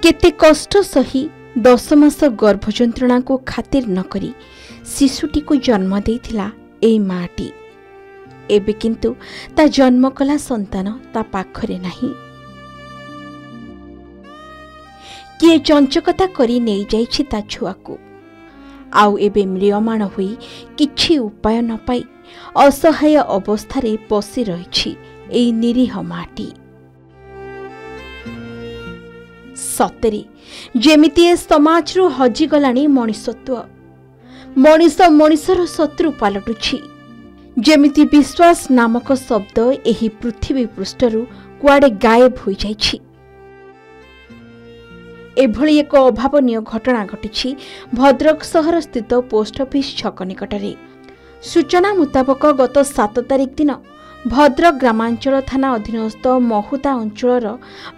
केते कष्ट सही 10 मास गर्भ जंत्रणा को खातिर नकरी शिशुटी को जन्म देइथिला एई माटी। एबे किंतु ता जन्म कला संतान ता पाखरे नाही। किए चंचकता करी नहीं जाइछि ता छुआ को आउ एबे म्रियमाण हुई किछि उपाय न पाई असहाय अवस्थारे पसी रहिछि एई निरीह माटी। सतरे जेमिति ए समाजरू हजिगलाणी मनिषत्व। मनिष मनिषर शत्रु पालटुछि। जेमिति विश्वास नामक शब्द एही पृथ्वी पृष्ठरू कुआडे गायब हो जाइछि। एभली एक अभावनीय घटना घटिछि भद्रक सहर स्थित पोस्ट ऑफिस छक निकटरे। सूचना मुताबक गत 7 तारिख दिन भद्रक ग्रामांचल थाना अधीनस्थ महुदा अंचलर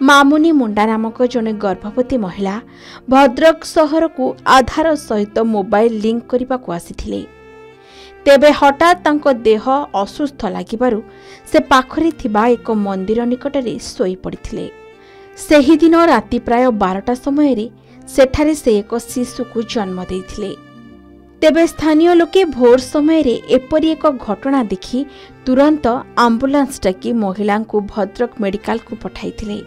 मामुनी मुंडा नामक जने गर्भवती महिला भद्रक सहर को आधार सहित मोबाइल लिंक करने को आसीथिले। तेबे हठात तांको देह असुस्थ लागिबारु से पाखरे थिबा एक मंदिर निकटरे सोई पड़िथिले। सेही दिन राति प्राय 12टा समय सेठारे से एक शिशु को जन्म देइथिले। तेबे स्थानीय लोके भोर समय एपरी एक घटना देखि तुरंत आंबुलांस डाकी महिला को भद्रक मेडिकल को पठाइथिले।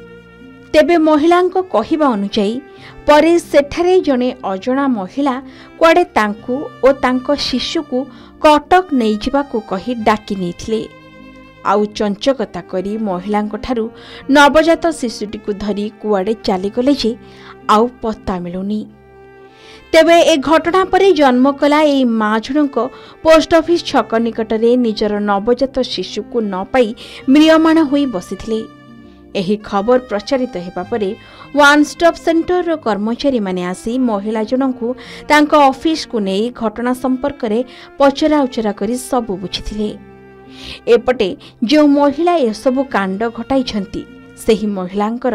तेबे महिला कहिबा अनुसार परे सेठारे जने अजणा महिला कुआडे तांकु ओ तांको शिशु को कटक नहीं जिबा को कही डाकी नेथिले। आउ चंचकता करी महिला ठारू नवजात शिशुटी को धरी कुआडे चली गले जे आउ पत्ता मिलुनी। तेबे ए घटना परे जन्म कला ए माँ जनक पोस्ट ऑफिस छक निकटरे निजर नवजात शिशु को न पाई म्रियमाण होई बसिथिले। एही खबर प्रचारित हेबा परे वन स्टॉप सेंटर रो कर्मचारी माने आसी महिला जनकु तांको ऑफिस को नेई घटना संपर्क रे पचरा उचरा करी सब बुझिथिले। एपटे जो महिला ए सब कांड घटाइछंती सेही महिलांकर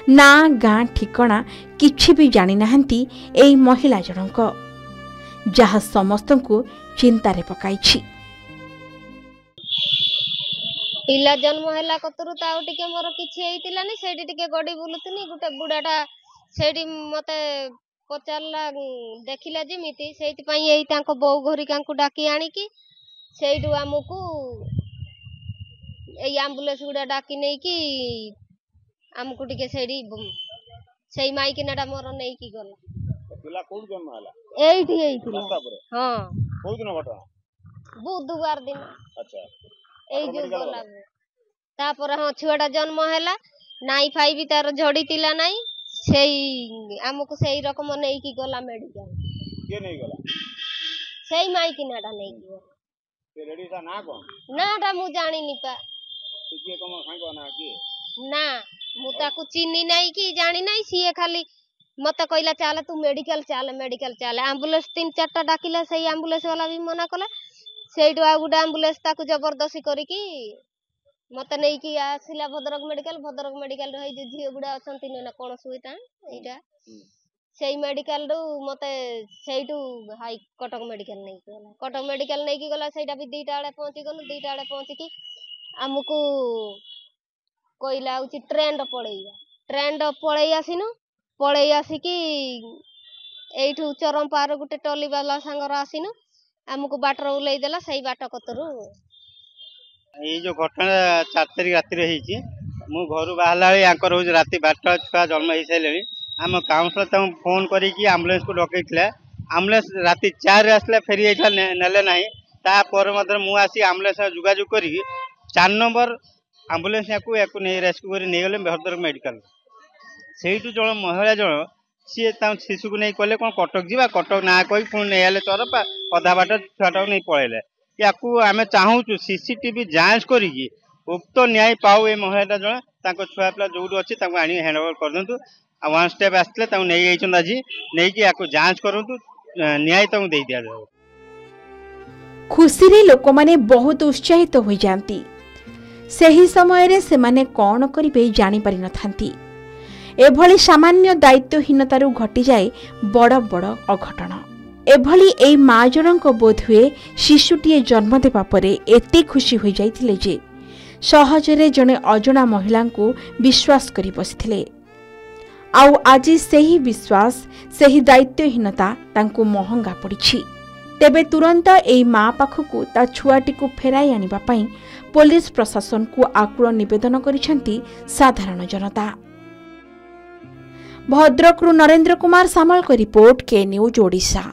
ना गाँ ठिकणा किछि भी जानि नाहंती एई महिला जनक, जहा समस्तंकु चिंतारे पकाइछि। पिला जन्म हैला कतरु ताउ टिके मोर किछि हेइतिलानी सेठी टिके गडी बुलुतनी गुटे बुडाटा सेठी मते पचारला देखिला जेमिति सेठी पई एई तांको बौ घरी कांकु डाकी आनी की सेठु हमकु एई एम्बुलेंस गुडा डाकी नै की हमकु टिके सेठी सेई माइकिनाटा मोर नै की गला। पिला कोन जन्म हैला एठी हेइतिला। हां कोन दिन घटना बुधवार दिन। अच्छा एई जो गला तापर हां छुआटा जन्म हैला नाई फाई भी तार झड़ी तिला नाई सेई हमकु सेई रकम नै की गला मेडिकल। के नै गला सेई माइकिनाटा नै की के रेडी सा ना कोन नाटा मु जानि नि पा के कम सांगो ना की ना मु ताकू चिन्नी नै की जानि नै सीए खाली मते कहला चाल तू मेडिकल चाल एम्बुलेंस 3-4टा डाकिला सेई एम्बुलेंस वाला भी मना कला सेइटो आ गुडा एम्बुलेंस ताकू जबरदस्ती करी की मते नै की आसिला भद्रक मेडिकल रही जे झियो गुडा अछंती ना कोन सुइता एटा सेई मेडिकल रो मते सेइटू हाई कटक मेडिकल नै गला। कटक मेडिकल नै की गला सेइटा भी 2टा आले पहुंची गनु 2टा आले पहुंची की हमकु कोइला उची ट्रेन रो पळेई आसिनु पळेई आसी की एइठू चरम पार गुटे टली वाला संगर आसिनु हमकु बाटर उलै देला सेई बाट कतरु ये जो घटना 4 तारिख राति रे हिची मु घरु बाहला यांकर रोज राति 12टा छुआ जन्म ही सैलेनी हम काउंसलर तम फोन करी की एम्बुलेंस को डकैथिले एम्बुलेंस राति 4 रे आसले फेरी एठा नेले नाही ता पर मधर मु आसी एम्बुलेंस जुगाजु करी 4 नंबर एम्बुलेंस याकू नै रेस्क्यू करी नै गले भद्रक मेडिकल सेइटू जण महिला जण सी ता शिशु को नै कले कोन कटक जीवा कटक ना कहि पुन नै आले चरपा अधा बाट छुआटा नै पळेले याकू आमे चाहूचु सीसीटीवी जांच करी उक्त न्याय पाऊ ए महिला जण ताको छुआ पिला जोडू अछि ताको आनी हैंडओवर कर दंतु आ वन स्टेप आस्ते ताको नै आइछन आजी नै कि याकू जांच करंतु न्याय ताको देई दिया जाऊ। खुशी रे लोक माने बहुत उत्साहित हो जांती। सेही समय रे से माने कोन करिवे जानि पारि न थांती। एभली सामान्य दायित्वहीनतारू घटी जाए बड़ बड़ अघटन। एभली एई माँ जनक बोध हुए शिशुटीए जन्म देबा परे एते खुशी हो जाइथिले जे सहजरे जणे अजणा महिला को विश्वास करी बसिथिले। आउ आजी सेही विश्वास सेही दायित्वहीनता तांको महंगा पड़िछि। तेबे तुरंत एई माँ पाखकु ता छुआटी को फेराई आनिबा पई पुलिस प्रशासन को आकुल निवेदन करिसेंती साधारण जनता। भद्रकरू नरेंद्र कुमार सामल को रिपोर्ट, के न्यूज ओडिशा।